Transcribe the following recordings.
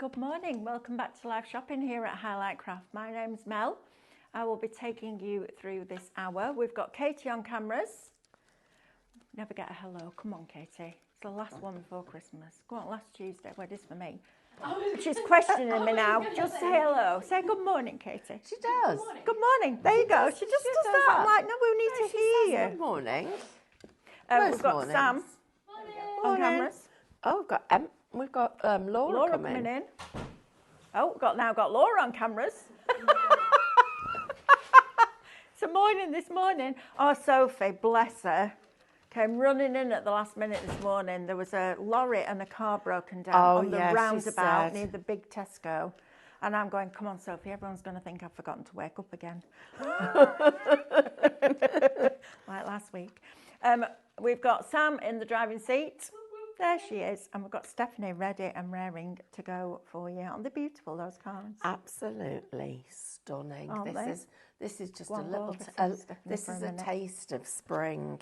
Good morning, welcome back to live shopping here at Highlight Craft. My name's Mel. I will be taking you through this hour. We've got Katie on cameras. Never get a hello. Come on, Katie. It's the last one before Christmas. Go on, last Tuesday. Well, it is for me. She's questioning me now. Just say hello. Say good morning, Katie. She does. Good morning. There you go. She just does that. I'm like, no, we need to hear you. Good morning. We've got Sam on cameras. Oh, we've got Laura coming in. Oh, we've got Laura on cameras. So this morning. Oh, Sophie, bless her, came running in at the last minute this morning. There was a lorry and a car broken down on the roundabout near the big Tesco. And I'm going, come on, Sophie, everyone's going to think I've forgotten to wake up again. Like last week. We've got Sam in the driving seat. There she is. And we've got Stephanie ready and raring to go for you. Aren't they beautiful, those cars? Absolutely stunning. This is just this is a taste of spring.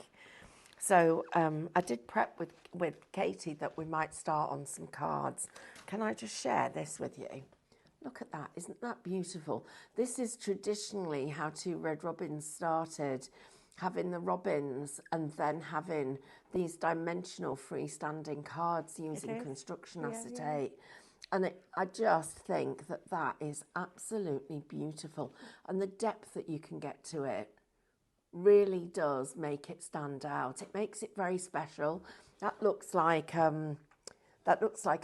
So I did prep with Katie that we might start on some cards. Can I just share this with you? Look at that. Isn't that beautiful? This is traditionally how Two Red Robins started, having the robins and then having these dimensional freestanding cards using construction acetate. And I just think that is absolutely beautiful. And the depth that you can get to it really does make it stand out. It makes it very special. That looks like a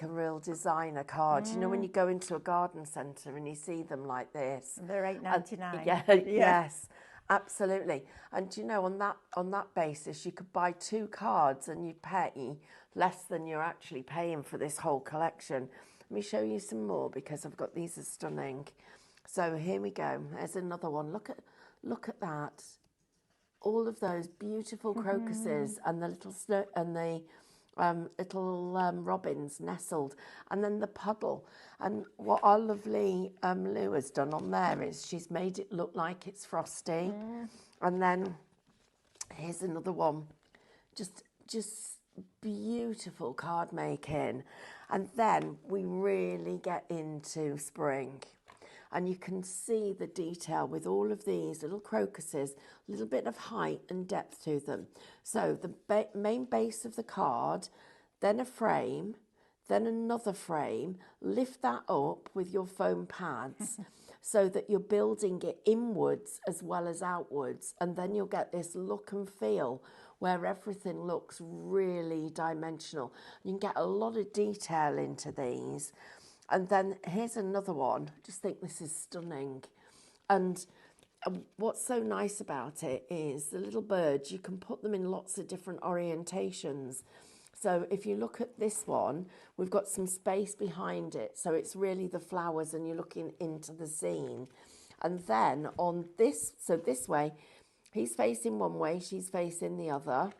real designer card. You know, when you go into a garden centre and you see them like this. They're $8.99. Yes, absolutely. And you know, on that basis, you could buy 2 cards and you'd pay less than you're actually paying for this whole collection. Let me show you some more because I've got these are stunning. So here we go. There's another one. Look at that. All of those beautiful crocuses and the little snow and the little robins nestled, and then the puddle. And what our lovely Lou has done on there is she's made it look like it's frosty. And then here's another one, just beautiful card making. And then we really get into spring. And you can see the detail with all of these little crocuses, a little bit of height and depth to them. So the main base of the card, then a frame, then another frame. Lift that up with your foam pads so that you're building it inwards as well as outwards. And then you'll get this look and feel where everything looks really dimensional. You can get a lot of detail into these. And then here's another one. I just think this is stunning. And what's so nice about it is the little birds, you can put them in lots of different orientations. So if you look at this one, we've got some space behind it. So it's really the flowers and you're looking into the scene. And then on this, so this way, he's facing one way, she's facing the other.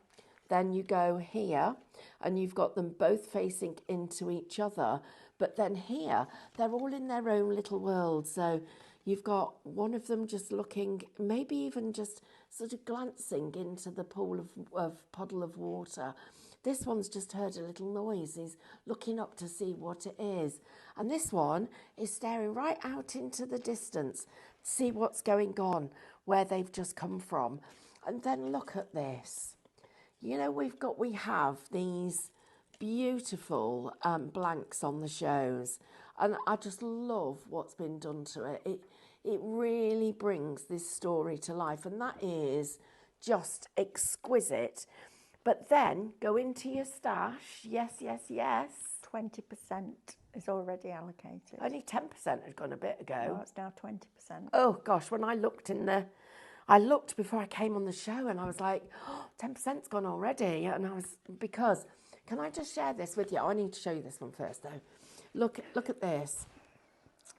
Then you go here and you've got them both facing into each other. But then here, they're all in their own little world. So you've got one of them just looking, maybe even just sort of glancing into the pool of puddle of water. This one's just heard a little noise. He's looking up to see what it is. And this one is staring right out into the distance to see what's going on, where they've just come from. And then look at this. You know, we have these beautiful blanks on the shows, and I just love what's been done to it. It really brings this story to life, and that is just exquisite. But then go into your stash. Yes. 20% is already allocated. Only 10% had gone a bit ago. Oh, it's now 20%. Oh gosh, when I looked before I came on the show, and I was like, 10%'s gone already. And can I just share this with you? I need to show you this one first, though. Look at this.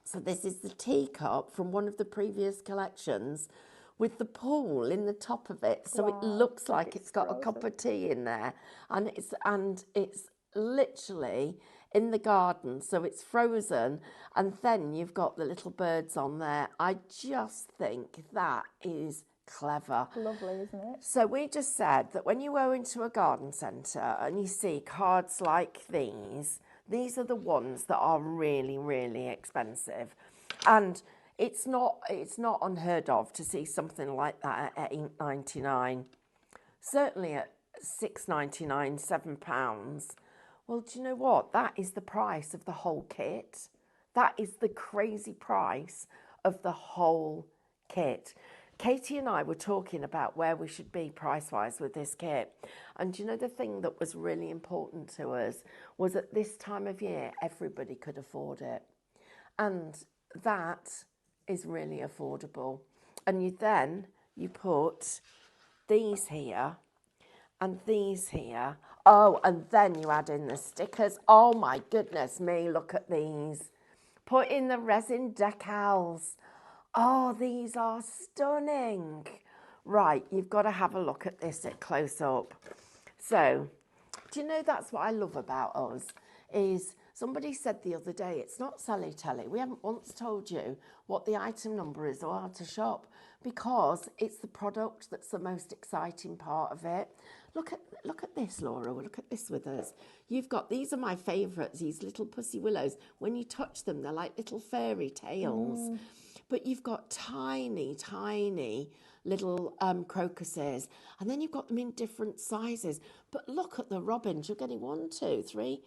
So this is the teacup from one of the previous collections with the pool in the top of it. So it looks like it's got a cup of tea in there. And it's literally in the garden. So it's frozen. And then you've got the little birds on there. I just think that is clever. Lovely, isn't it? So we just said that when you go into a garden centre and you see cards like these, These are the ones that are really, really expensive. And it's not unheard of to see something like that at £8.99. Certainly at £6.99, £7. Well, do you know what? That is the price of the whole kit. That is the crazy price of the whole kit. Katie and I were talking about where we should be price-wise with this kit. And you know, the thing that was really important to us was at this time of year, everybody could afford it. And that is really affordable. And you put these here and these here. Oh, and then you add in the stickers. Oh my goodness me, look at these. Put in the resin decals. Oh, these are stunning. Right, you've got to have a look at this at close up. So, do you know that's what I love about us? Is somebody said the other day, it's not Sally Telly. We haven't once told you what the item number is or how to shop, because it's the product that's the most exciting part of it. Look at this, Laura. Look at this with us. You've got, these are my favourites, these little pussy willows. When you touch them, they're like little fairy tales. But you've got tiny, tiny little crocuses. And then you've got them in different sizes. But look at the robins. You're getting 1, 2, 3,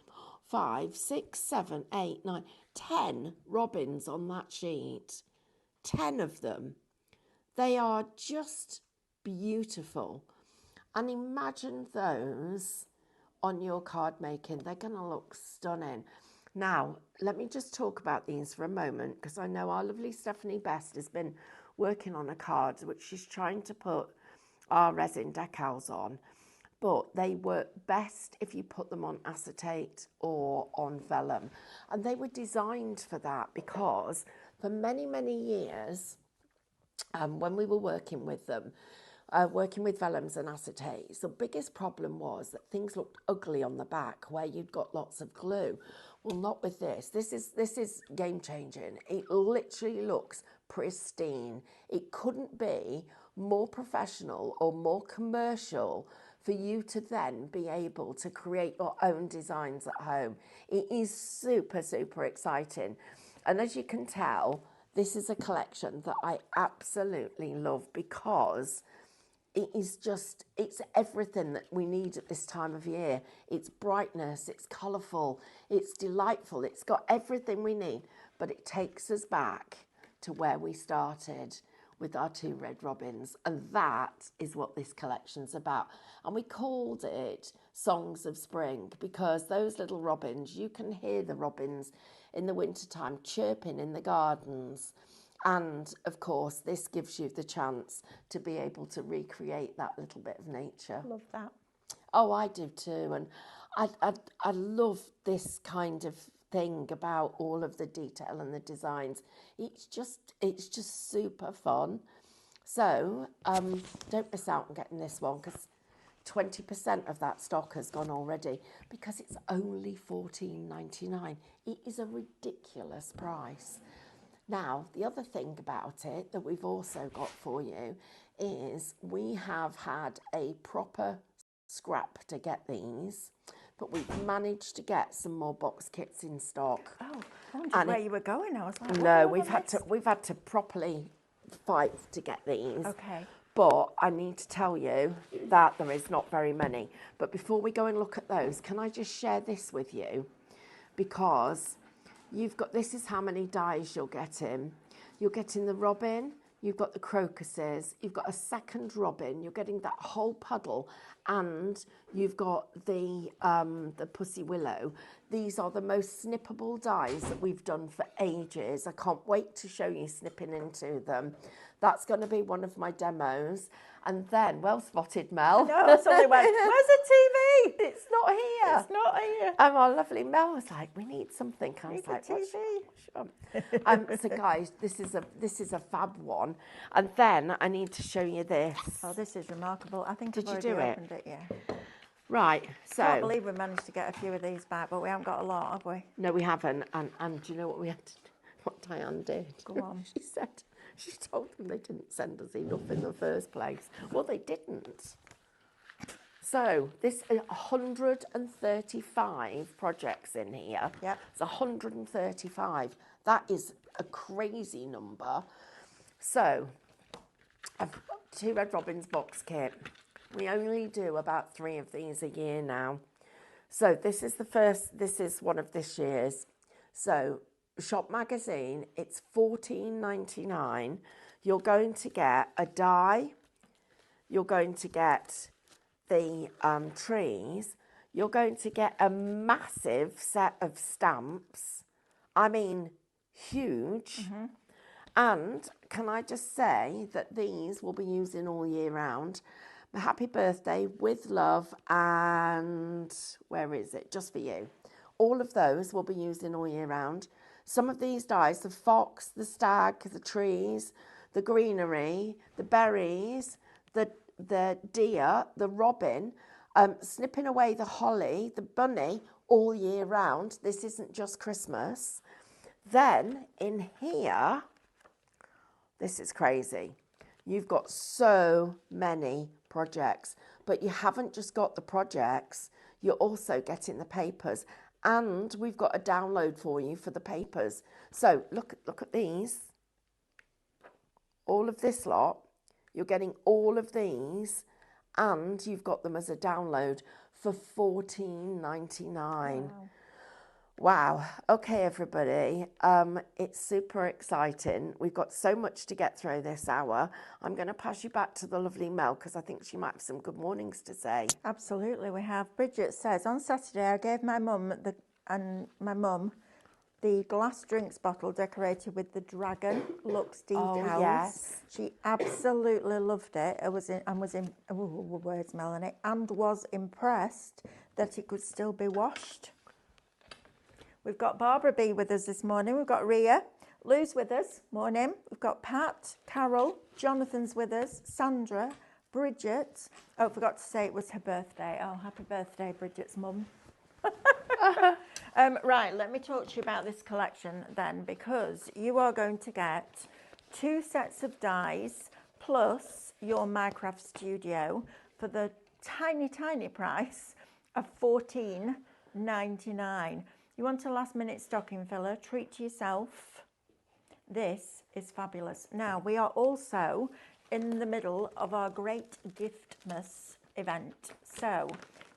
5, 6, 7, 8, 9, 10 robins on that sheet. 10 of them. They are just beautiful. And imagine those on your card making. They're going to look stunning. Now, let me just talk about these for a moment, because I know our lovely Stephanie Best has been working on a card which she's trying to put our resin decals on. But they work best if you put them on acetate or on vellum. And they were designed for that because for many, many years, when we were working with them, working with vellums and acetates, the biggest problem was that things looked ugly on the back where you'd got lots of glue. Well, not with this. This is game changing. It literally looks pristine. It couldn't be more professional or more commercial for you to then be able to create your own designs at home. It is super, super exciting. And as you can tell, this is a collection that I absolutely love because it is just, it's everything that we need at this time of year. It's brightness, it's colourful, it's delightful, it's got everything we need, but it takes us back to where we started with our 2 red robins, and that is what this collection's about. And we called it Songs of Spring because those little robins, you can hear the robins in the wintertime chirping in the gardens. And of course, this gives you the chance to be able to recreate that little bit of nature. Love that. Oh, I do too. And I love this kind of thing about all of the detail and the designs. It's just super fun. So don't miss out on getting this one because 20% of that stock has gone already because it's only $14.99. It is a ridiculous price. Now, the other thing about it that we've also got for you is we have had a proper scrap to get these, but we've managed to get some more box kits in stock. Oh, I wondered where you were going. I was like, no, we've had to properly fight to get these. Okay. But I need to tell you that there is not very many. But before we go and look at those, can I just share this with you? Because you've got, this is how many dies you're getting. You're getting the robin, you've got the crocuses, you've got a second robin, you're getting that whole puddle, and you've got the pussy willow. These are the most snippable dies that we've done for ages. I can't wait to show you snipping into them. That's going to be one of my demos. And then, well spotted, Mel. No, somebody went, where's the TV? It's not here. It's not here. And our lovely Mel was like, we need something. I was like, TV. So guys, this is a fab one. And then I need to show you this. Oh, this is remarkable. I think Did I've you already do opened it, yeah. Right, so. I can't believe we managed to get a few of these back, but we haven't got a lot, have we? No, we haven't. And do you know what we had to do? What Diane did? Go on. She told them they didn't send us enough in the first place. Well, they didn't. So this is 135 projects in here. Yep. It's 135. That is a crazy number. So I've got 2 Red Robins box kit. We only do about 3 of these a year now. So this is this is one of this year's. So Shop Magazine, it's $14.99. You're going to get a die. You're going to get the trees. You're going to get a massive set of stamps. I mean, huge. Mm-hmm. And can I just say that these will be using all year round. Happy birthday, with love, and where is it? Just for you. All of those will be using all year round. Some of these dies, the fox, the stag, the trees, the greenery, the berries, the deer, the robin, snipping away the holly, the bunny, all year round. This isn't just Christmas. Then in here, this is crazy. You've got so many projects, but you haven't just got the projects, you're also getting the papers. And we've got a download for you for the papers. So look at these. All of this lot, you're getting all of these, and you've got them as a download for $14.99. Wow. Okay, everybody. It's super exciting. We've got so much to get through this hour. I'm going to pass you back to the lovely Mel because I think she might have some good mornings to say. Absolutely, we have. Bridget says, on Saturday I gave my mum the glass drinks bottle decorated with the dragon Lux decals. Oh, yes. She absolutely loved it. Was impressed that it could still be washed. We've got Barbara B with us this morning. We've got Ria. Lou's with us. Morning. We've got Pat, Carol, Jonathan's with us, Sandra, Bridget. Oh, I forgot to say it was her birthday. Oh, happy birthday, Bridget's mum. Right, let me talk to you about this collection then, because you are going to get 2 sets of dies plus your Minecraft Studio for the tiny, tiny price of $14.99. You want a last-minute stocking filler, treat to yourself. This is fabulous. Now, we are also in the middle of our Great Giftmas event. So,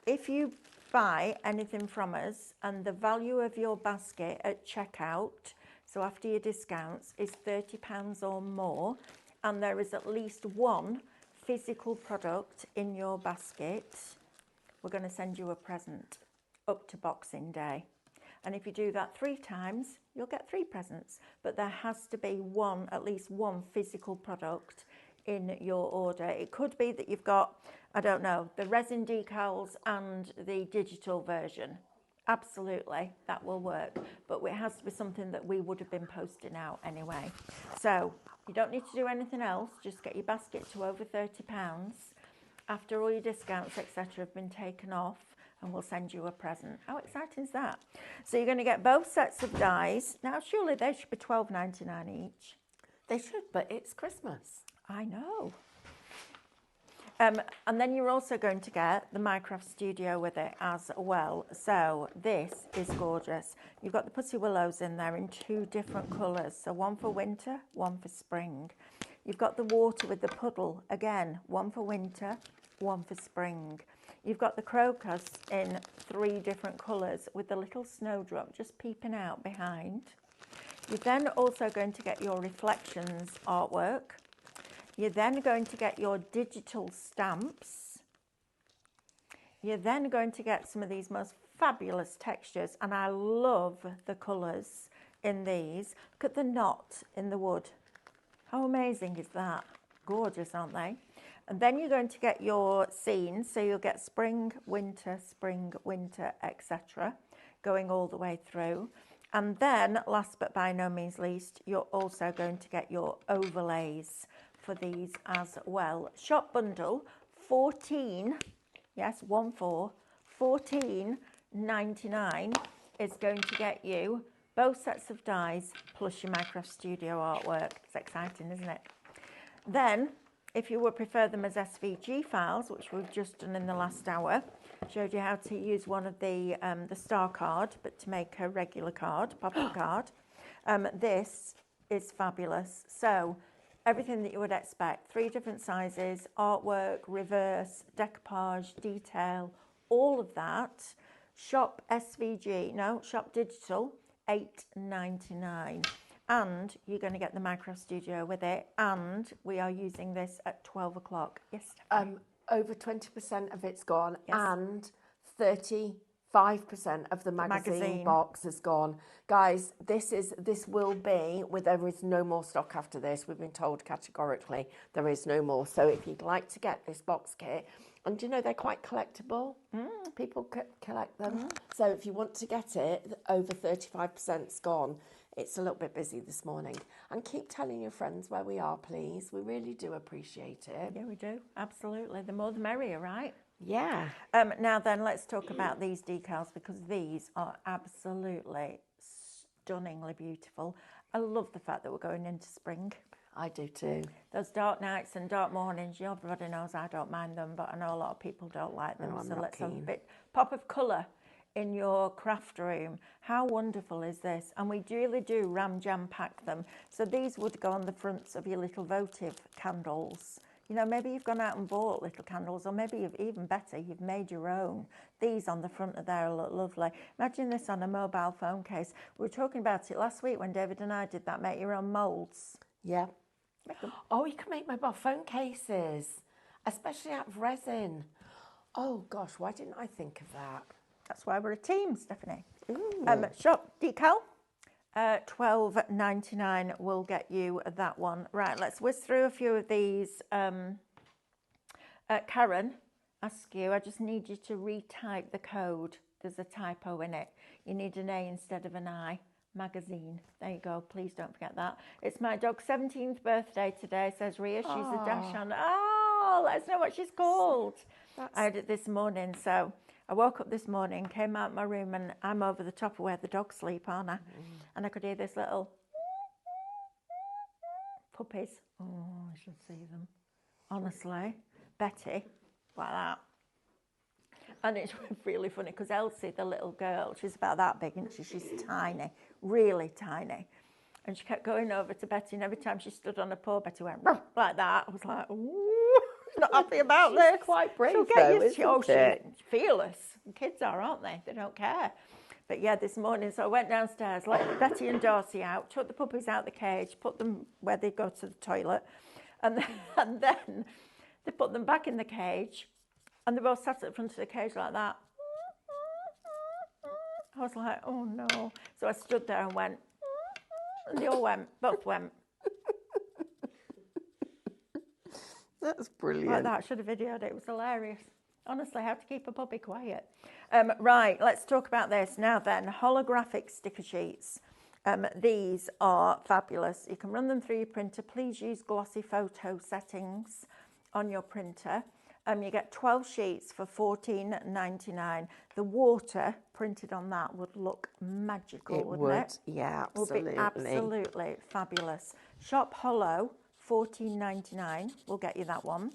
if you buy anything from us and the value of your basket at checkout, so after your discounts, is £30 or more, and there is at least 1 physical product in your basket, we're going to send you a present up to Boxing Day. And if you do that 3 times, you'll get 3 presents. But there has to be at least one physical product in your order. It could be that you've got, I don't know, the resin decals and the digital version. Absolutely, that will work. But it has to be something that we would have been posting out anyway. So you don't need to do anything else. Just get your basket to over £30 after all your discounts, etc., have been taken off, and we'll send you a present. How exciting is that? So you're going to get both sets of dies. Now, surely they should be $12.99 each. They should, but it's Christmas. I know. And then you're also going to get the Minecraft Studio with it as well. So this is gorgeous. You've got the Pussy Willows in there in 2 different colours. So 1 for winter, 1 for spring. You've got the water with the puddle. Again, 1 for winter, 1 for spring. You've got the crocus in 3 different colours with the little snowdrop just peeping out behind. You're then also going to get your reflections artwork. You're then going to get your digital stamps. You're then going to get some of these most fabulous textures, and I love the colours in these. Look at the knot in the wood. How amazing is that? Gorgeous, aren't they? And then you're going to get your scenes, so you'll get spring, winter, etc., going all the way through. And then, last but by no means least, you're also going to get your overlays for these as well. Shop bundle, 14, yes, 14.99 is going to get you both sets of dies plus your Minecraft Studio artwork. It's exciting, isn't it? Then if you would prefer them as SVG files, which we've just done in the last hour, showed you how to use one of the star card, but to make a regular card, pop-up card. This is fabulous. So everything that you would expect, 3 different sizes, artwork, reverse, decoupage, detail, all of that. Shop SVG, no, shop digital, $8.99. And you're going to get the Micro Studio with it. And we are using this at 12 o'clock. Yes. Over 20% of it's gone, Yes. and 35% of the magazine box has gone. Guys, this will be, there is no more stock after this. We've been told categorically there is no more. So if you'd like to get this box kit, and you know they're quite collectible. People collect them. So if you want to get it, over 35%'s gone. It's a little bit busy this morning. And keep telling your friends where we are, please. We really do appreciate it. Yeah, we do. Absolutely. The more the merrier, right? Yeah. Now then, let's talk about these decals, because these are absolutely stunningly beautiful. I love the fact that we're going into spring. I do too. Those dark nights and dark mornings, everybody knows I don't mind them, but I know a lot of people don't like them. No, so let's have a bit pop of colour in your craft room. How wonderful is this? And we really do jam pack them. So these would go on the fronts of your little votive candles. You know, maybe you've gone out and bought little candles, or maybe even better, you've made your own. These on the front of there look lovely. Imagine this on a mobile phone case. We were talking about it last week when David and I did that make your own moulds. Yeah. Oh, you can make mobile phone cases, especially out of resin. Oh gosh, why didn't I think of that? That's why we're a team, Stephanie. Shop decal, $12.99 will get you that one. Right, let's whiz through a few of these. Karen, ask you, I just need you to retype the code. There's a typo in it. You need an A instead of an I. Magazine. There you go. Please don't forget that. It's my dog's 17th birthday today, says Ria. She's a dash on. Oh, let us know what she's called. I had it this morning, so I woke up this morning, came out my room, and I'm over the top of where the dogs sleep, aren't I? And I could hear this little puppies. Oh, I should see them. Honestly, Betty, like that. And it's really funny because Elsie, the little girl, she's about that big, isn't she? She's tiny, really tiny. And she kept going over to Betty, and every time she stood on her paw, Betty went like that. I was like, ooh, not happy about this. She's quite brave, She'll get though, used to, isn't she's fearless. Kids are, aren't they? They don't care. But yeah, this morning, so I went downstairs, let Betty and Darcy out, took the puppies out the cage, put them where they go to the toilet, and then they put them back in the cage. And they both sat at the front of the cage like that. I was like, oh no. So I stood there and went, and they all went, both went. That's brilliant. Like that, I should have videoed it. It was hilarious. Honestly, how to keep a puppy quiet. Right, let's talk about this. Now then, holographic sticker sheets. These are fabulous. You can run them through your printer. Please use glossy photo settings on your printer. You get 12 sheets for $14.99. The water printed on that would look magical, wouldn't it? Yeah, absolutely. Would be absolutely fabulous. Shop Hollow, $14.99 will get you that one.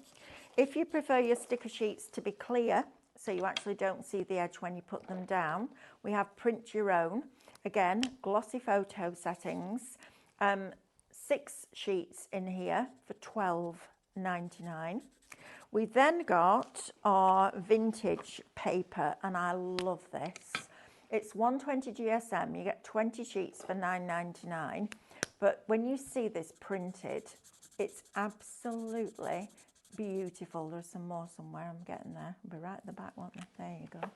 If you prefer your sticker sheets to be clear, so you actually don't see the edge when you put them down, we have Print Your Own. Again, glossy photo settings. 6 sheets in here for $12.99. We then got our vintage paper, and I love this. It's 120 GSM. You get 20 sheets for $9.99. But when you see this printed, it's absolutely beautiful. There's some more somewhere. I'm getting there. I'll be right at the back, won't I? There you go.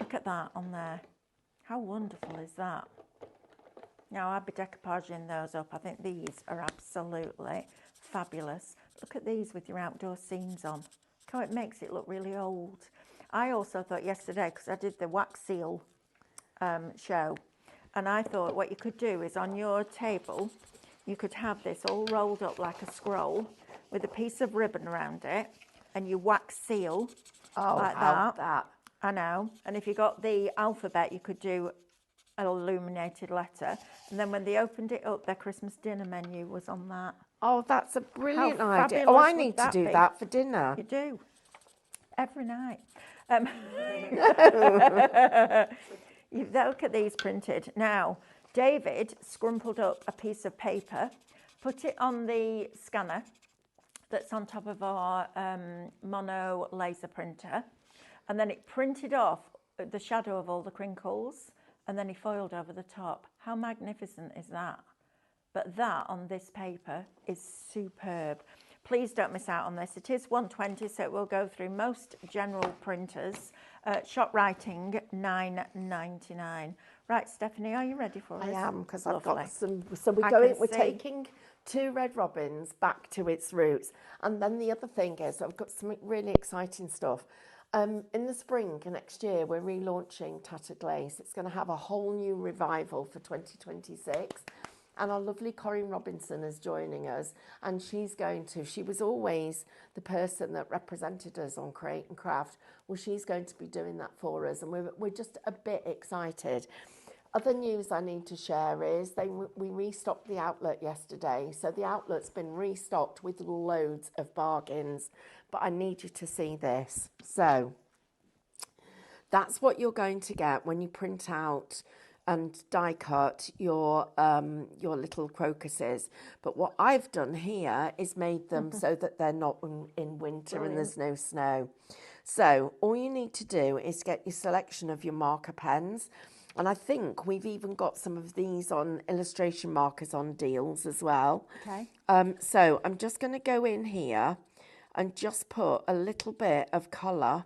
Look at that on there. How wonderful is that? Now, I'll be decoupaging those up. I think these are absolutely fabulous. Look at these with your outdoor scenes on. Look how it makes it look really old. I also thought yesterday, because I did the wax seal show, and I thought what you could do is on your table, you could have this all rolled up like a scroll with a piece of ribbon around it, and you wax seal like that. I know. And if you got the alphabet, you could do an illuminated letter. And then when they opened it up, their Christmas dinner menu was on that. Oh, that's a brilliant idea. fabulous Oh, I would need to that do be? that for dinner. You do. Every night. You look at these printed. Now, David scrumpled up a piece of paper, put it on the scanner that's on top of our mono laser printer, and then it printed off the shadow of all the crinkles, and then he foiled over the top. How magnificent is that? But that on this paper is superb. Please don't miss out on this. It is 120, so it will go through most general printers. Shop writing, $9.99. Right, Stephanie, are you ready for us? I am, because I've Lovely. got some. So we're see. taking 2 Red Robins back to its roots. And then the other thing is, I've got some really exciting stuff. In the spring next year, we're relaunching Tattered Lace. It's going to have a whole new revival for 2026. And our lovely Corinne Robinson is joining us. And she was always the person that represented us on Create and Craft. Well, she's going to be doing that for us. And we're just a bit excited. Other news I need to share is we restocked the outlet yesterday. So the outlet's been restocked with loads of bargains. But I need you to see this. So that's what you're going to get when you print out and die cut your little crocuses. But what I've done here is made them so that they're not in winter and there's no snow. So all you need to do is get your selection of your marker pens. And I think we've even got some of these on illustration markers on deals as well. Okay. So I'm just going to go in here and just put a little bit of colour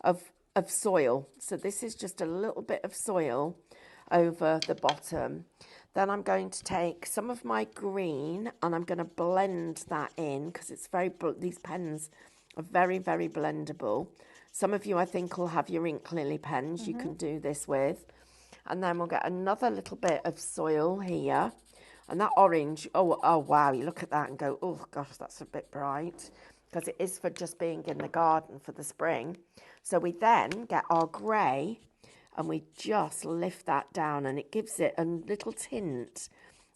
of soil. So this is just a little bit of soil over the bottom. Then I'm going to take some of my green and I'm going to blend that in because it's these pens are very, very blendable. Some of you, I think, will have your ink lily pens you can do this with. And then we'll get another little bit of soil here. And that orange, oh wow, you look at that and go, oh gosh, that's a bit bright. Because it is for just being in the garden for the spring. So we then get our grey and we just lift that down and it gives it a little tint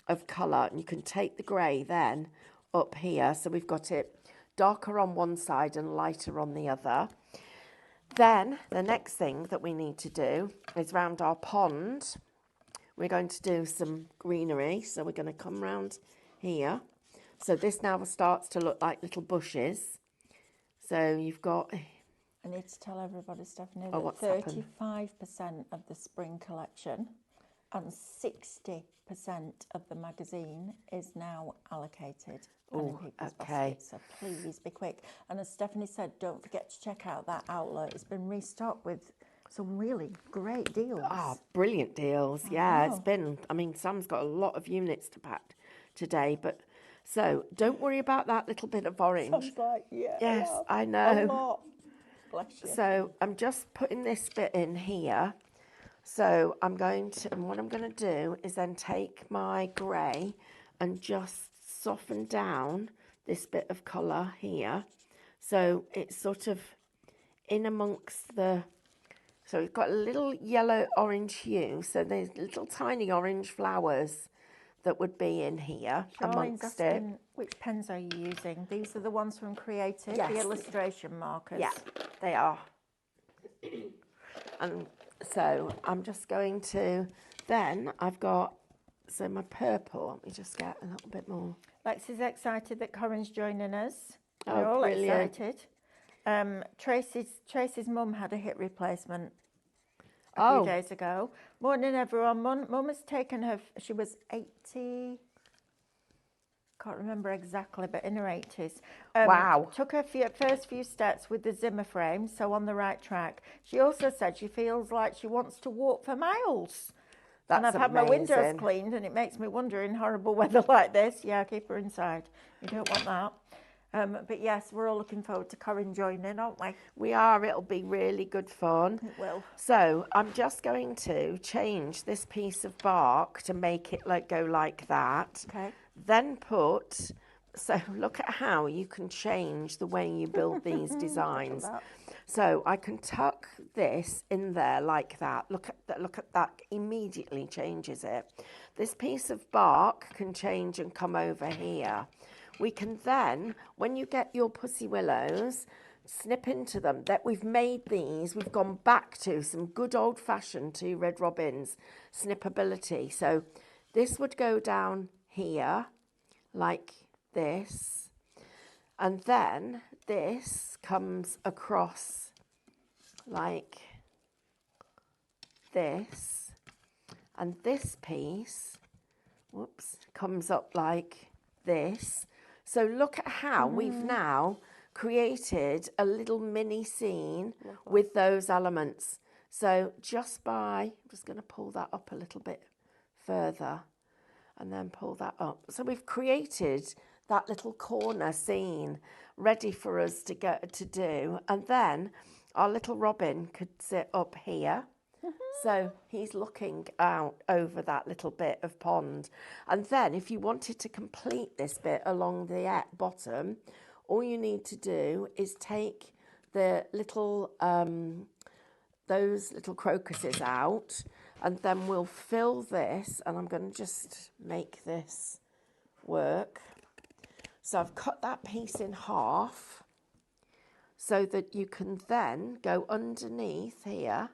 of colour. And you can take the grey then up here. So we've got it darker on one side and lighter on the other. Then the next thing that we need to do is round our pond. We're going to do some greenery. So we're going to come round here. So this now starts to look like little bushes. So you've got... I need to tell everybody, Stephanie, Oh, that what's happened? 35% of the spring collection and 60% of the magazine is now allocated. Pen and People's okay. Basket, so please be quick. And as Stephanie said, don't forget to check out that outlet. It's been restocked with some really great deals. Oh, brilliant deals. Yeah, it's been... I mean, Sam's got a lot of units to pack today, but... So don't worry about that little bit of orange. Sounds like, yeah. Yes, love, I know. A lot. Bless you. So I'm just putting this bit in here. So I'm going to, and what I'm going to do is then take my grey and just soften down this bit of colour here. So it's sort of in amongst the, so it's got a little yellow orange hue. So there's little tiny orange flowers that would be in here Charlene's amongst it. asking, which pens are you using? These are the ones from Creative, Yes. the illustration markers. Yeah, they are. And so I'm just going to, then I've got, so my purple, let me just get a little bit more. Lex is excited that Corinne's joining us. Oh, We're all brilliant. excited. Tracy's mum had a hip replacement a Oh. few days ago. Morning, everyone. Mum has taken her, she was 80, can't remember exactly, but in her 80s. Wow. Took her first few steps with the Zimmer frame, so on the right track. She also said she feels like she wants to walk for miles. And I've That's had my windows amazing. cleaned, and it makes me wonder in horrible weather like this. Yeah, keep her inside. You don't want that. But yes, we're all looking forward to Corinne joining, aren't we? We are, it'll be really good fun. It will. So I'm just going to change this piece of bark to make it go like that. Okay. Then put, so look at how you can change the way you build these designs. that. So I can tuck this in there like that. Look at that, immediately changes it. This piece of bark can change and come over here. we can then, when you get your Pussy Willows, snip into them. That we've made these, we've gone back to some good old-fashioned 2 Red Robins snippability. So this would go down here like this, and then this comes across like this, and this piece, whoops, comes up like this. So look at how we've now created a little mini scene with those elements. So I'm just going to pull that up a little bit further and then pull that up. So we've created that little corner scene ready for us to do. And then our little Robin could sit up here. So he's looking out over that little bit of pond. And then if you wanted to complete this bit along the bottom, all you need to do is take the little, those little crocuses out, and then we'll fill this, and I'm going to just make this work. So I've cut that piece in half so that you can then go underneath here,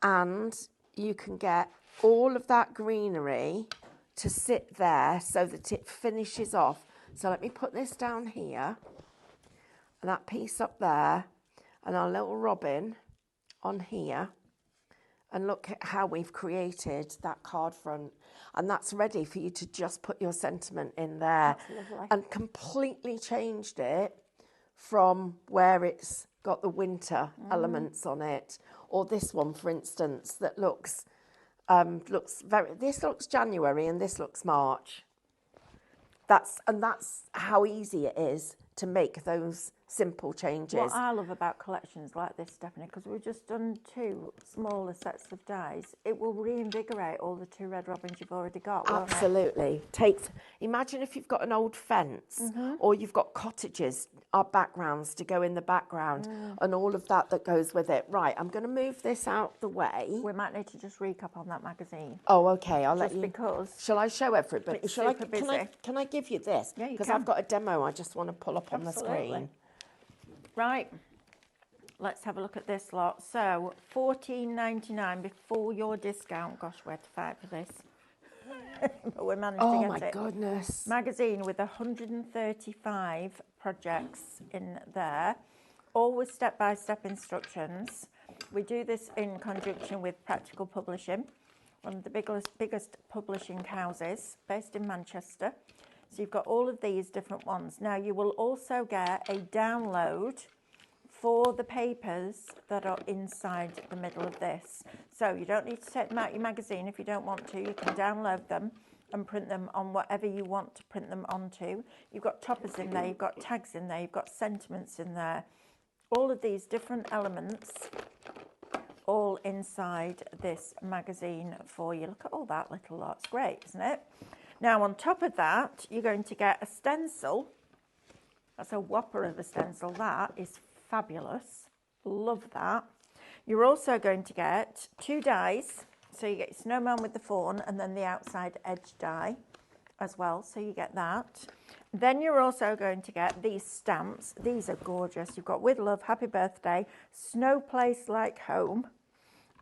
and you can get all of that greenery to sit there so that it finishes off. So let me put this down here, and that piece up there, and our little Robin on here. And look at how we've created that card front. And that's ready for you to just put your sentiment in there. That's lovely. And completely changed it from where it's got the winter elements on it. Or this one, for instance, that looks this looks January and this looks March. That's how easy it is to make those simple changes. What I love about collections like this, Stephanie, because we've just done 2 smaller sets of dies, it will reinvigorate all the 2 Red Robins you've already got, won't it? Absolutely. Imagine if you've got an old fence or you've got cottages, backgrounds to go in the background and all of that goes with it. Right, I'm going to move this out the way. We might need to just recap on that magazine. Oh, okay, I'll let Just you. because Shall I show everybody? it's Shall I? super busy. Can I give you this? Yeah, you Because can. I've got a demo I just want to pull up on the Absolutely. screen. Right, let's have a look at this lot. So $14.99 before your discount. Gosh, we had to fight for this. But we managed to Oh get my it. goodness. Magazine with 135 projects in there, all with step-by-step instructions. We do this in conjunction with Practical Publishing, one of the biggest publishing houses based in Manchester. So you've got all of these different ones. Now you will also get a download for the papers that are inside the middle of this. So you don't need to take them out your magazine if you don't want to. You can download them and print them on whatever you want to print them onto. You've got toppers in there, you've got tags in there, you've got sentiments in there. All of these different elements all inside this magazine for you. Look at all that little lot. It's great, isn't it? Now, on top of that, you're going to get a stencil. That's a whopper of a stencil. That is fabulous. Love that. You're also going to get 2 dies. So you get your snowman with the fawn and then the outside edge die as well. So you get that. Then you're also going to get these stamps. These are gorgeous. You've got With Love, Happy Birthday, Snow Place Like Home,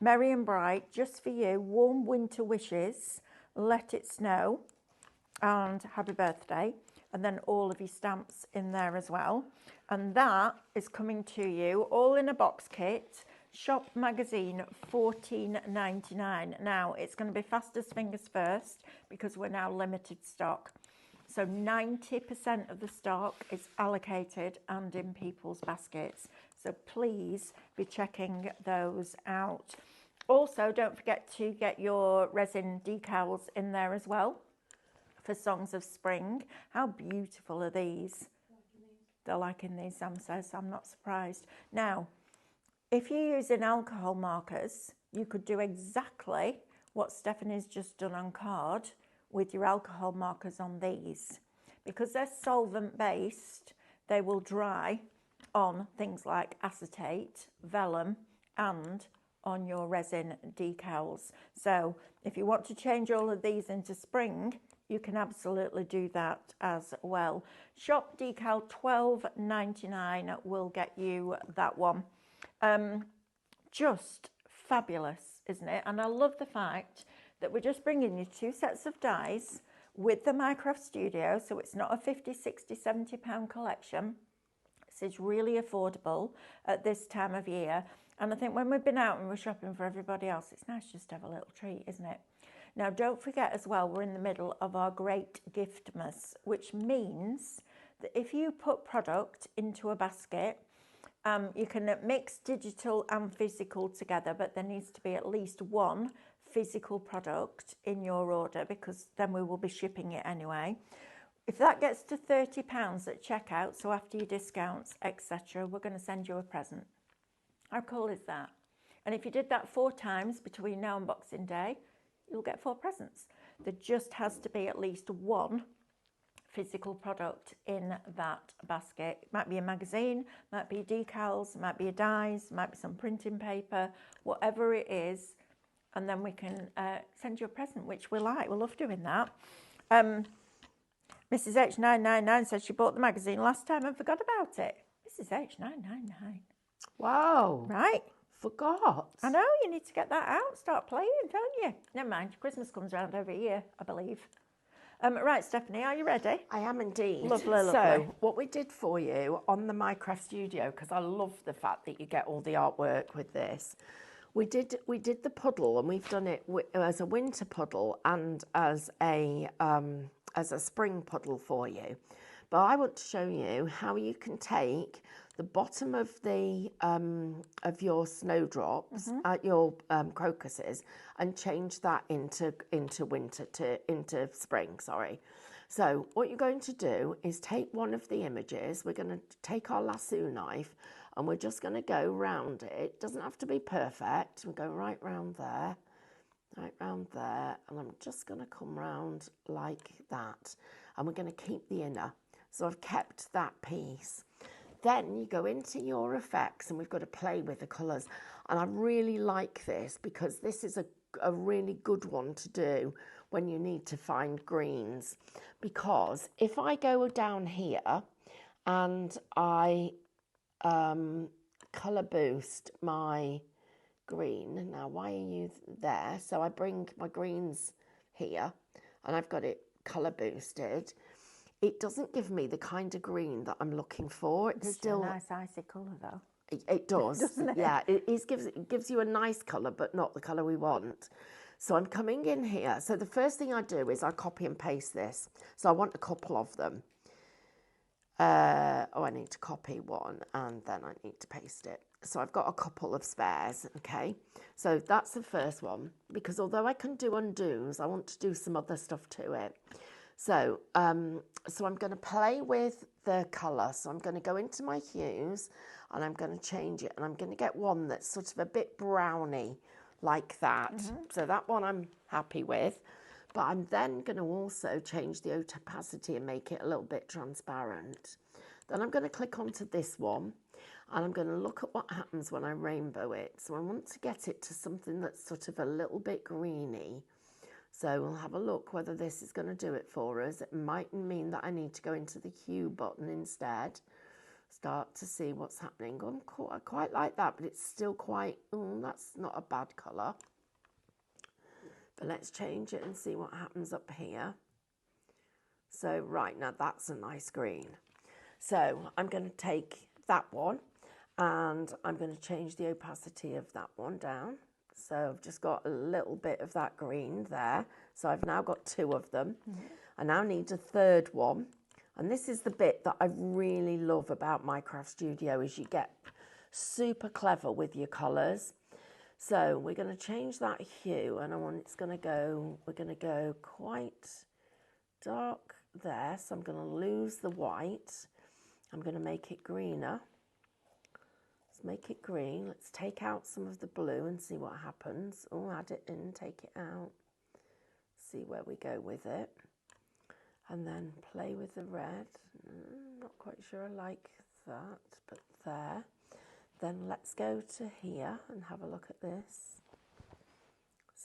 Merry and Bright, Just For You, Warm Winter Wishes, Let It Snow, and Happy Birthday, and then all of your stamps in there as well. And that is coming to you all in a box kit. Shop magazine $14.99. Now it's going to be fastest fingers first because we're now limited stock. So 90% of the stock is allocated and in people's baskets. So please be checking those out. Also, don't forget to get your resin decals in there as well for Songs of Spring. How beautiful are these? They're liking these, Sam says. I'm not surprised. Now, if you're using alcohol markers, you could do exactly what Stephanie's just done on card with your alcohol markers on these. Because they're solvent-based, they will dry on things like acetate, vellum, and on your resin decals. So if you want to change all of these into spring, you can absolutely do that as well. Shop decal $12.99 will get you that one. Just fabulous, isn't it? And I love the fact that we're just bringing you 2 sets of dies with the Mycraft Studio, so it's not a 50, 60, 70 pound collection. This is really affordable at this time of year. And I think when we've been out and we're shopping for everybody else, it's nice just to have a little treat, isn't it? Now, don't forget as well, we're in the middle of our Great Giftmas, which means that if you put product into a basket, you can mix digital and physical together, but there needs to be at least one physical product in your order, because then we will be shipping it anyway. If that gets to £30 at checkout, so after your discounts, etc., we're going to send you a present. How cool is that? And if you did that 4 times between now and Boxing Day, you'll get 4 presents. There just has to be at least one physical product in that basket. It might be a magazine, might be decals, might be a dies, might be some printing paper, whatever it is, and then we can send you a present, which we like. We love doing that. Mrs. H999 says she bought the magazine last time and forgot about it. Mrs. H999. Wow. Right? Forgot. I know, you need to get that out, start playing, don't you? Never mind, Christmas comes around every year, I believe. Right, Stephanie, are you ready? I am indeed. Lovely, lovely. So, what we did for you on the Mycraft Studio, because I love the fact that you get all the artwork with this, we did the puddle, and we've done it as a winter puddle and as a spring puddle for you. But I want to show you how you can take the bottom of the of your snowdrops at your crocuses and change that into spring. Sorry. So what you're going to do is take one of the images. We're going to take our lasso knife and we're just going to go round it. It doesn't have to be perfect. We'll go right round there, and I'm just going to come round like that. And we're going to keep the inner. So I've kept that piece. Then you go into your effects, and we've got to play with the colours. And I really like this because this is a really good one to do when you need to find greens. Because if I go down here and I colour boost my green, now why are you there? So I bring my greens here and I've got it colour boosted. It doesn't give me the kind of green that I'm looking for. It's still a nice icy colour though. It does, doesn't it? Yeah. It gives you a nice colour, but not the colour we want. So I'm coming in here. So the first thing I do is I copy and paste this. So I want a couple of them. I need to copy one and then I need to paste it. So I've got a couple of spares, okay? So that's the first one, because although I can do undos, I want to do some other stuff to it. So, so I'm going to play with the colour. So I'm going to go into my hues and I'm going to change it. And I'm going to get one that's sort of a bit browny like that. So that one I'm happy with. But I'm then going to also change the opacity and make it a little bit transparent. Then I'm going to click onto this one and I'm going to look at what happens when I rainbow it. So I want to get it to something that's sort of a little bit greeny. So we'll have a look whether this is going to do it for us. It might mean that I need to go into the hue button instead. Start to see what's happening. I quite like that, but it's still quite, that's not a bad colour. But let's change it and see what happens up here. So right, now that's a nice green. So I'm going to take that one and I'm going to change the opacity of that one down. So I've just got a little bit of that green there. So I've now got 2 of them. I now need a third one. And this is the bit that I really love about Mycraft Studio, is you get super clever with your colours. So we're going to change that hue and we're going to go quite dark there. So I'm going to lose the white. I'm going to make it greener. Let's make it green. Let's take out some of the blue and see what happens. Oh, add it in, take it out. See where we go with it. And then play with the red. Not quite sure I like that, but there. Then let's go to here and have a look at this.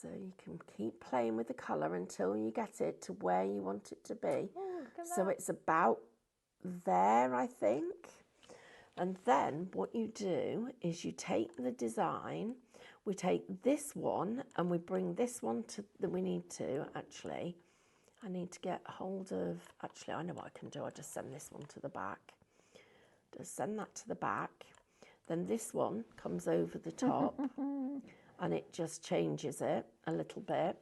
So you can keep playing with the colour until you get it to where you want it to be. Oh, look at So that. it's about there, I think. And then what you do is you take the design, we take this one and we bring this one to, that we need to actually, I need to get hold of, actually I know what I can do, I'll just send this one to the back. Just send that to the back. Then this one comes over the top and it just changes it a little bit.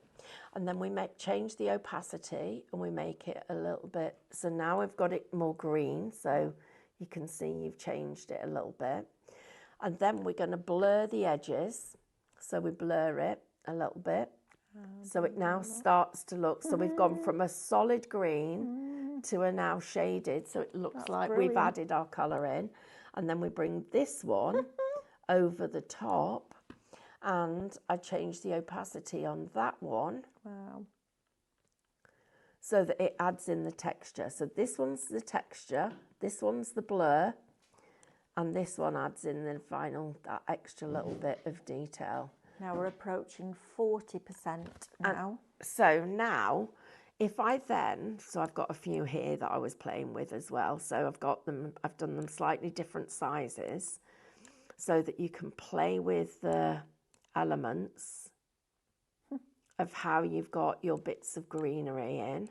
And then we change the opacity and we make it a little bit, so now we've got it more green, so you can see you've changed it a little bit. And then we're going to blur the edges, so we blur it a little bit. So it now starts to look, so we've gone from a solid green to a now shaded, so it looks like we've brilliant. added our colour in. And then we bring this one over the top, and I changed the opacity on that one. Wow. So that it adds in the texture. So this one's the texture, this one's the blur, and this one adds in the final, that extra little bit of detail. Now we're approaching 40% now. So now, if I then, so I've got a few here that I was playing with as well. So I've done them slightly different sizes so that you can play with the elements of how you've got your bits of greenery in.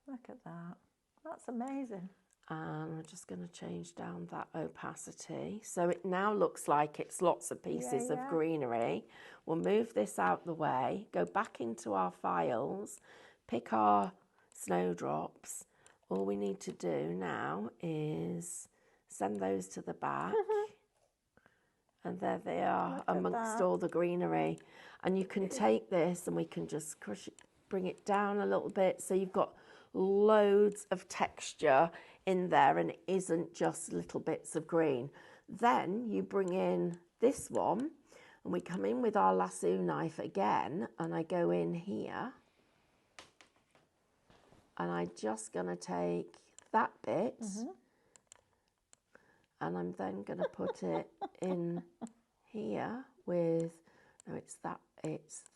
Look at that. That's amazing. And I'm just going to change down that opacity. So it now looks like it's lots of pieces of greenery. We'll move this out the way, go back into our files, pick our snowdrops. All we need to do now is send those to the back. And there they are amongst all the greenery. And you can take this and we can just crush it, bring it down a little bit. So you've got loads of texture in there and it isn't just little bits of green. Then you bring in this one and we come in with our lasso knife again, and I go in here and I'm just going to take that bit and I'm then going to put it in here with, no, it's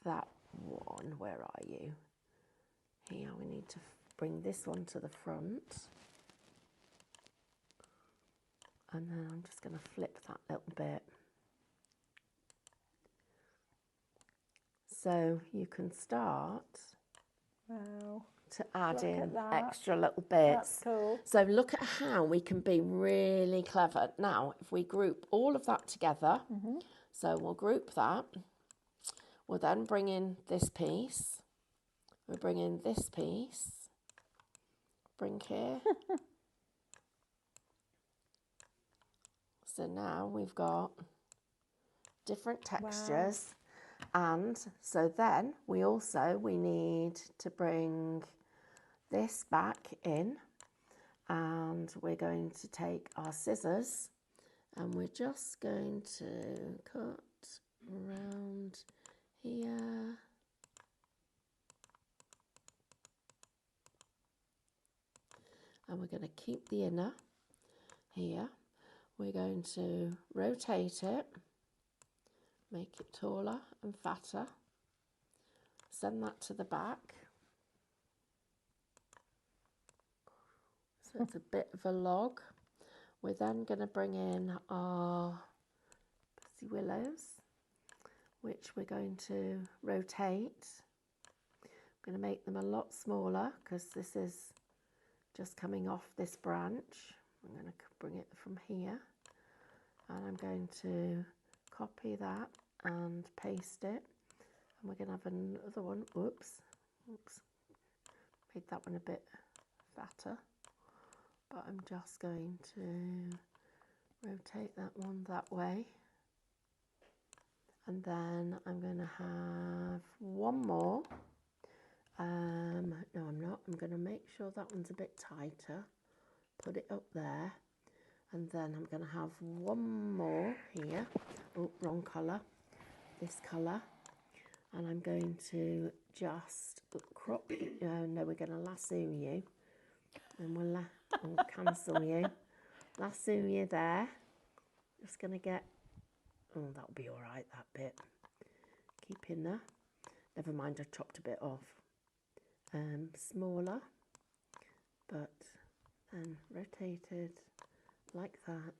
that one. Where are you? Here, we need to bring this one to the front. And then I'm just going to flip that little bit. So you can start to add in extra little bits. That's cool. So look at how we can be really clever. Now, if we group all of that together, so we'll group that. We'll then bring in this piece. We'll bring in this piece. Bring here. So now we've got different textures. And so then we need to bring this back in, and we're going to take our scissors and we're just going to cut around here. And we're going to keep the inner here. We're going to rotate it, make it taller and fatter, send that to the back. So it's a bit of a log. We're then going to bring in our pussy willows, which we're going to rotate. I'm going to make them a lot smaller because this is just coming off this branch. I'm going to bring it from here, and I'm going to copy that and paste it, and we're going to have another one. Oops, made that one a bit fatter, but I'm just going to rotate that one that way, and then I'm going to have one more. No, I'm not. I'm going to make sure that one's a bit tighter. Put it up there, and then I'm going to have one more here. Oh, wrong colour. This colour, and I'm going to just crop. No, we're going to lasso you, and we'll cancel you. Lasso you there. Just going to get Oh, that'll be all right, that bit. Keep in there. Never mind, I chopped a bit off. Smaller, but then rotated like that,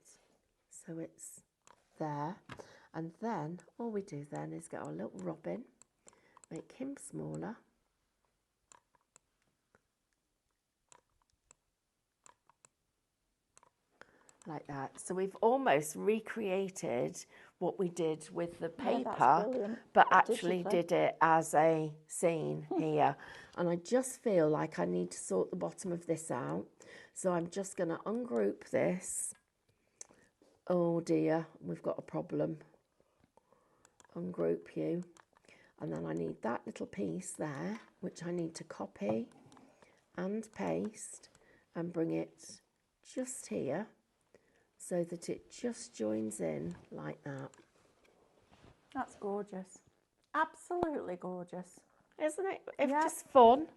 so it's there. And then all we do then is get our little robin, make him smaller. Like that. So we've almost recreated what we did with the paper, but actually did it as a scene here. And I just feel like I need to sort the bottom of this out. So I'm just going to ungroup this. Oh dear, we've got a problem. Ungroup you. And then I need that little piece there, which I need to copy and paste and bring it just here, so that it just joins in like that. That's gorgeous. Absolutely gorgeous. Isn't it? It's just fun.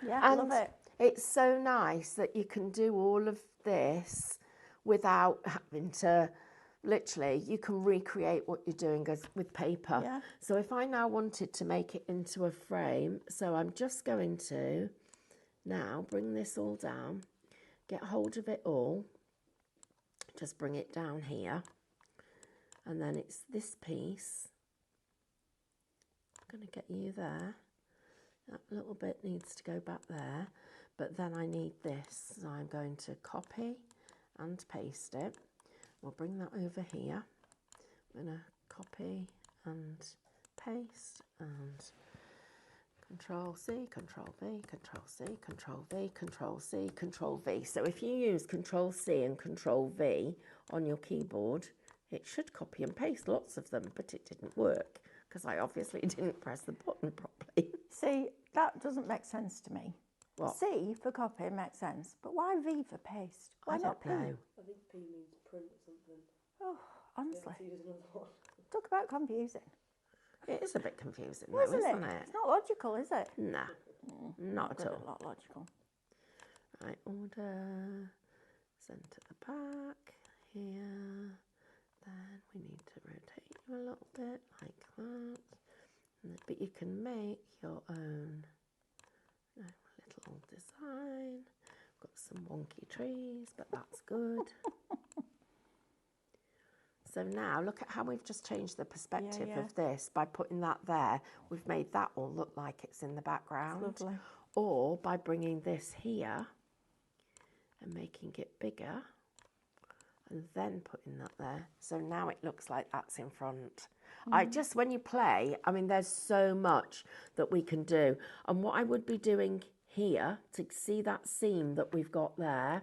Yeah, and love it. It's so nice that you can do all of this without having to, literally, you can recreate what you're doing with paper. Yeah. So if I now wanted to make it into a frame, so I'm just going to now bring this all down, get hold of it all, just bring it down here, and then it's this piece. I'm going to get you there. That little bit needs to go back there, but then I need this, so I'm going to copy and paste it. We'll bring that over here. I'm going to copy and paste and Control C, Control V, Control C, Control V, Control C, Control V. So if you use Control C and Control V on your keyboard, it should copy and paste lots of them, but it didn't work because I obviously didn't press the button properly. See, that doesn't make sense to me. What? C for copy makes sense, but why V for paste? Why I not P? don't know. I think P means print or something. Oh, honestly. C is another one. Talk about confusing. It is a bit confusing though, Isn't isn't it? it? It's not logical, is it? Nah, not at Good all. Not logical. Right, order, centre the back, here, then we need to rotate you a little bit like that, but you can make your own little design. Got some wonky trees, but that's good. So now look at how we've just changed the perspective Yeah. of this by putting that there. We've made that all look like it's in the background. It's lovely. Or by bringing this here and making it bigger and then putting that there. So now it looks like that's in front. I just, when you play, I mean, there's so much that we can do. And what I would be doing here to see that seam that we've got there,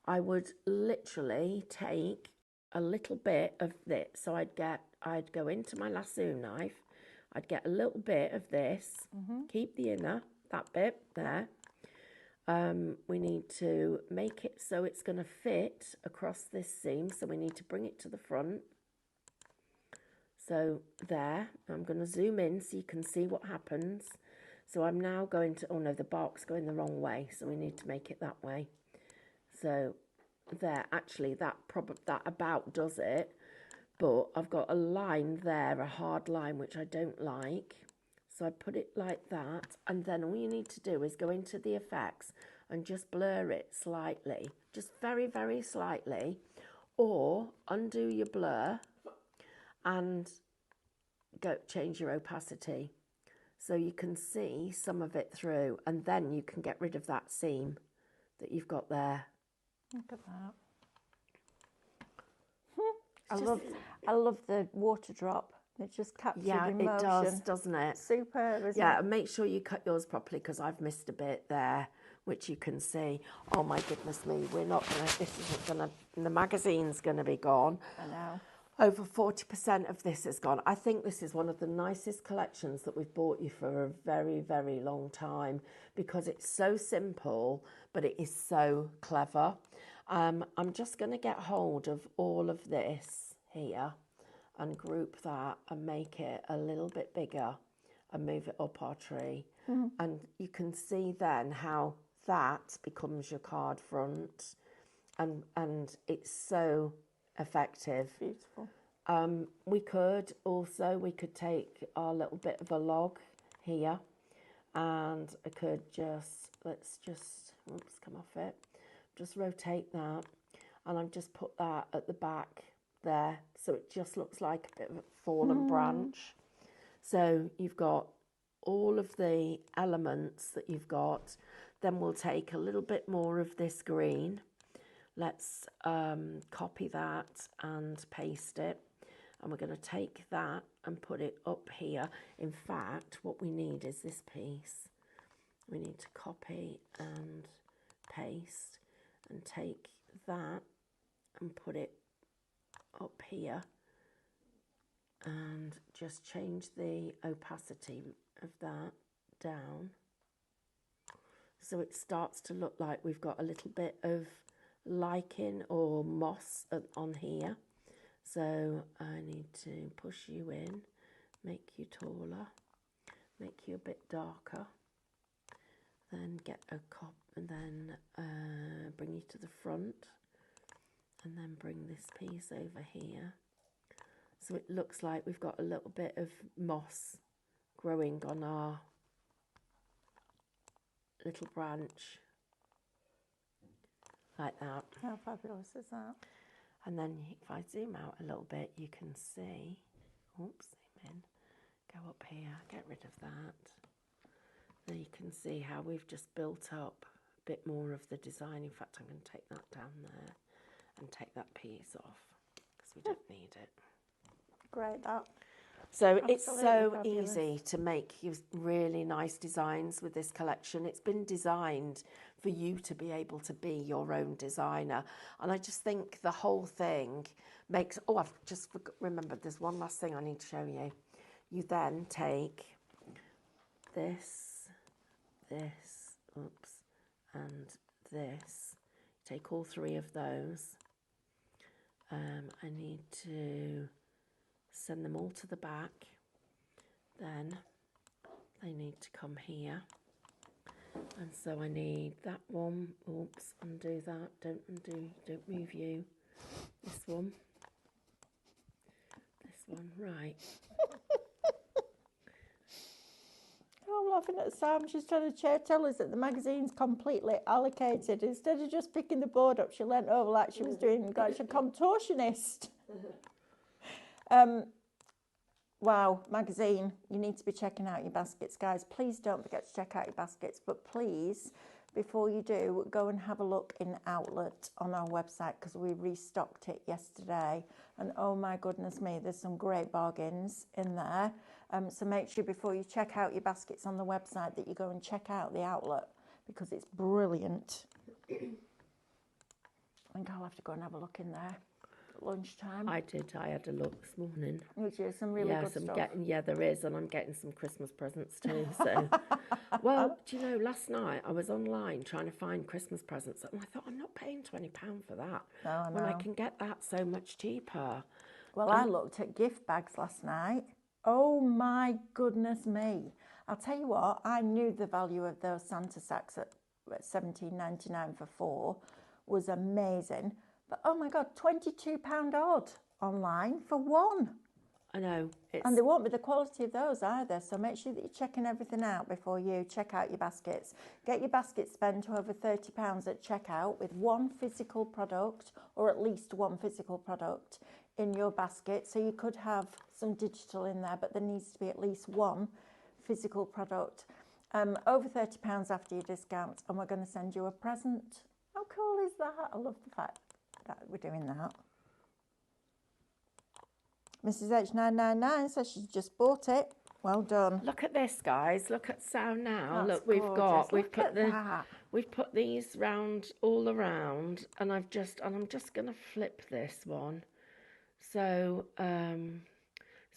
I would literally take a little bit of this. So I'd go into my lasso knife, I'd get a little bit of this, keep the inner, that bit there. We need to make it so it's going to fit across this seam, so we need to bring it to the front. So there, I'm going to zoom in so you can see what happens. So I'm now going to, oh no, the bark's going the wrong way, so we need to make it that way. So there, actually that about does it, but I've got a line there, a hard line, which I don't like. So I put it like that, and then all you need to do is go into the effects and just blur it slightly, just very, very slightly, or undo your blur and go change your opacity so you can see some of it through, and then you can get rid of that seam that you've got there. Look at that. I love the water drop. It just captured emotion. It does, doesn't it? Superb, isn't it? Yeah, and make sure you cut yours properly because I've missed a bit there, which you can see. Oh my goodness me, this isn't gonna, the magazine's gonna be gone. I know. Over 40% of this is gone. I think this is one of the nicest collections that we've bought you for a very, very long time because it's so simple, but it is so clever. I'm just going to get hold of all of this here and group that and make it a little bit bigger and move it up our tree. And you can see then how that becomes your card front, and it's so effective. Beautiful. We could take our little bit of a log here, and I could oops, come off it, just rotate that, and I've just put that at the back there, so it just looks like a bit of a fallen branch. So you've got all of the elements that you've got. Then we'll take a little bit more of this green. Let's copy that and paste it. And we're going to take that and put it up here. In fact, what we need is this piece. We need to copy and paste and take that and put it up here. And just change the opacity of that down. So it starts to look like we've got a little bit of lichen or moss on here. So I need to push you in, make you taller, make you a bit darker, then get a and then bring you to the front, and then bring this piece over here. So it looks like we've got a little bit of moss growing on our little branch, like that. How fabulous is that? And then if I zoom out a little bit, you can see, oops, zoom in, go up here, get rid of that. Then you can see how we've just built up a bit more of the design. In fact, I'm going to take that down there and take that piece off because we don't need it. Great, that. So Absolutely it's so fabulous. easy to make really nice designs with this collection. It's been designed for you to be able to be your own designer. And I just think the whole thing makes... Oh, I've just remembered there's one last thing I need to show you. You then take this, oops, and this. Take all three of those. I need to send them all to the back. Then they need to come here. And so I need that one. Oops, undo that. Don't undo, don't move you. This one. This one, right. I'm laughing at Sam. She's trying to tell us that the magazine's completely allocated. Instead of just picking the board up, she leant over like she was doing, like she's a contortionist. Wow, magazine. You need to be checking out your baskets, guys. Please don't forget to check out your baskets, but please, before you do, go and have a look in Outlet on our website, because we restocked it yesterday. And oh my goodness me, there's some great bargains in there. So make sure before you check out your baskets on the website that you go and check out the Outlet, because it's brilliant. I think I'll have to go and have a look in there at lunchtime. I did. I had a look this morning. Which is some really good stuff. There is, and I'm getting some Christmas presents too. So, well, do you know, last night I was online trying to find Christmas presents, and I thought, I'm not paying £20 for that when I can get that so much cheaper. Well, I looked at gift bags last night. Oh my goodness me. I'll tell you what, I knew the value of those Santa sacks at $17.99 for 4 was amazing. But oh my God, £22 odd online for 1. I know. And they won't be the quality of those either. So make sure that you're checking everything out before you check out your baskets. Get your basket spent to over £30 at checkout with one physical product, or at least one physical product in your basket. So you could have some digital in there, but there needs to be at least one physical product. Over £30 after your discount, and we're going to send you a present. How cool is that? I love the fact that we're doing that. Mrs. H999 says she's just bought it. Well done. Look at this, guys. Look at Sow now. That's Look, gorgeous. we've put these round all around, and I'm just going to flip this one. So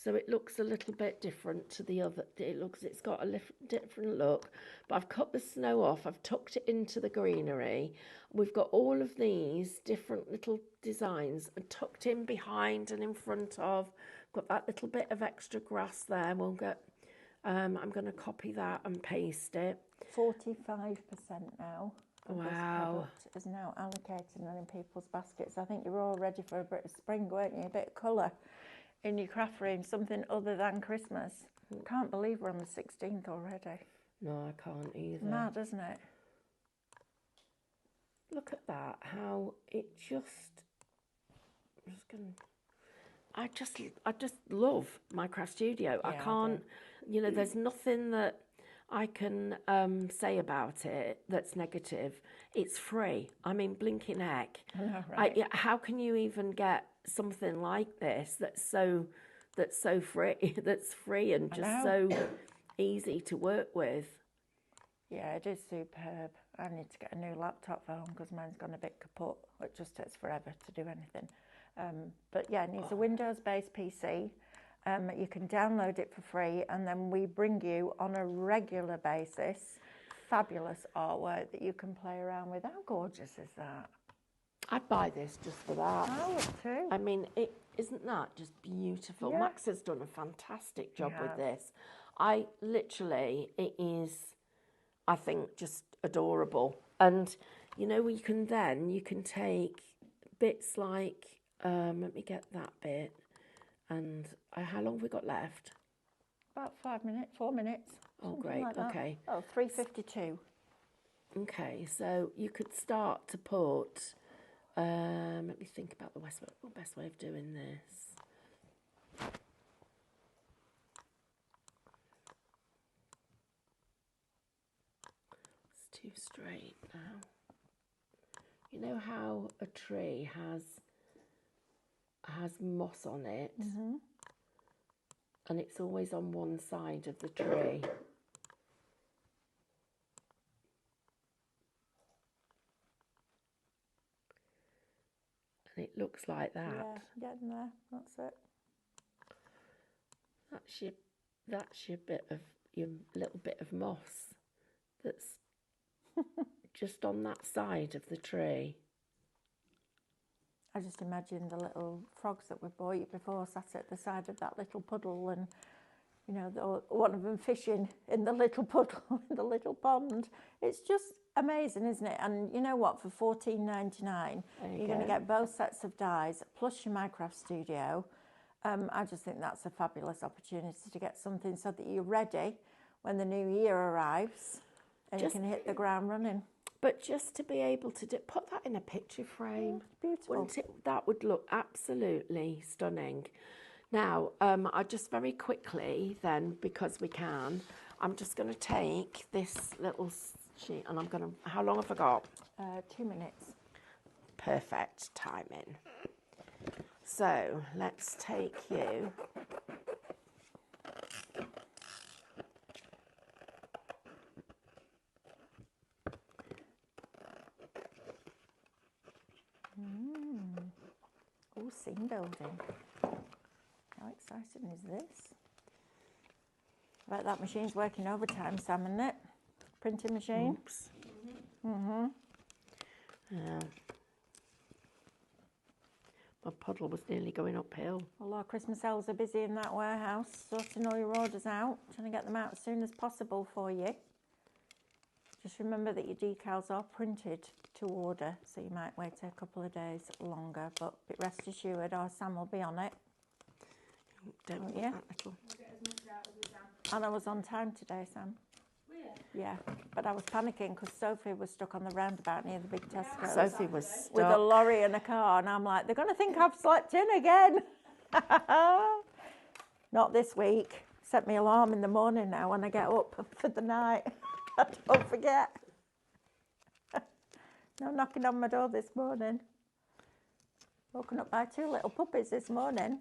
so it looks a little bit different to the other. It's got a different look, but I've cut the snow off. I've tucked it into the greenery. We've got all of these different little designs and tucked in behind and in front of. Got that little bit of extra grass there. We'll get. I'm going to copy that and paste it. 45% now. Wow. This product is now allocated and in people's baskets. I think you were all ready for a bit of spring, weren't you? A bit of colour in your craft room, something other than Christmas. Can't believe we're on the 16th already. No, I can't either. Mad, isn't it? Look at that, how it just, I just love my craft studio. Yeah, I I can't, there's nothing that I can say about it that's negative. It's free. I mean, blinking heck. I know, right? How can you even get something like this that's so free, that's free and just so easy to work with? Yeah, it is superb. I need to get a new laptop for home because mine's gone a bit kaput. It just takes forever to do anything. But yeah, it needs a Windows-based PC. You can download it for free, and then we bring you on a regular basis fabulous artwork that you can play around with. How gorgeous is that? I'd buy this just for that. I would too. I mean, isn't that just beautiful? Yeah. Max has done a fantastic job with has. this. It is, I think, just adorable. And, you can take bits like, let me get that bit. And how long have we got left? About 4 minutes. Oh, something great, like that. okay. Oh, 3:52. Okay, so you could start to put, let me think about the best way of doing this. It's too straight now. You know how a tree has moss on it, and it's always on one side of the tree. And it looks like that. Yeah, getting there. That's it. That's your little bit of moss that's just on that side of the tree. I just imagine the little frogs that we bought you before sat at the side of that little puddle, and one of them fishing in the little puddle in the little pond. It's just amazing, isn't it? And you know what? For $14.99, you're going to get both sets of dies plus your Minecraft Studio. I just think that's a fabulous opportunity to get something so that you're ready when the new year arrives and you can hit the ground running. But just to be able to put that in a picture frame, Beautiful. wouldn't it? That would look absolutely stunning. Now, I just very quickly then, because we can, I'm just going to take this little sheet and I'm going to, how long have I got? 2 minutes. Perfect timing. So let's take you. Oh, scene building. How exciting is this? I bet that machine's working overtime, Sam, isn't it? Printing machine. Oops. My puddle was nearly going uphill. Well, our Christmas elves are busy in that warehouse, sorting all your orders out, trying to get them out as soon as possible for you. Just remember that your decals are printed to order, so you might wait a couple of days longer, but rest assured our Sam will be on it. Don't Won't want you? that little. And I was on time today, Sam. Yeah, but I was panicking because Sophie was stuck on the roundabout near the big Tesco. Sophie was stuck. With a lorry and a car, and I'm like, they're going to think I've slept in again. Not this week. Set my alarm in the morning now when I get up for the night. Don't forget. No knocking on my door this morning. Woken up by 2 little puppies this morning.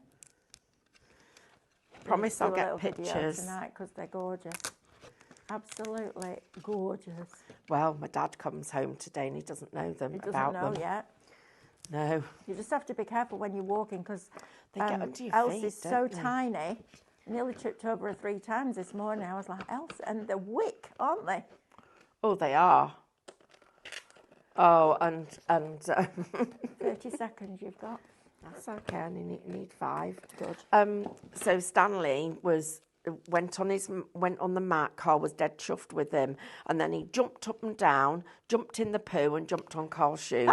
Promise I'll Do a get little video pictures. tonight because they're gorgeous. Absolutely gorgeous. Well, my dad comes home today and he doesn't know them He doesn't about know them. yet. No. You just have to be careful when you're walking because They get under your Else feet, is so don't they? tiny. I nearly tripped over her 3 times this morning. I was like, Else, and they're wick, aren't they? Oh, they are. Oh, and 30 seconds you've got. that's okay. I only need 5. Good. So Stanley went on the mat. Carl was dead chuffed with him, and then he jumped up and down, jumped in the poo, and jumped on Carl's shoes.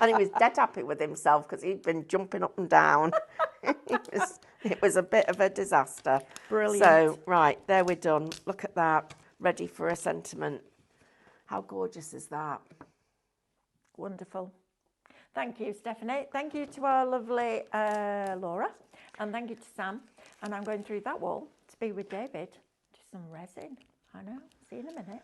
And he was dead happy with himself because he'd been jumping up and down. It was a bit of a disaster. Brilliant. So, right, there we're done. Look at that. Ready for a sentiment. How gorgeous is that? Wonderful. Thank you, Stephanie. Thank you to our lovely Laura. And thank you to Sam. And I'm going through that wall to be with David. Do some resin. I know. See you in a minute.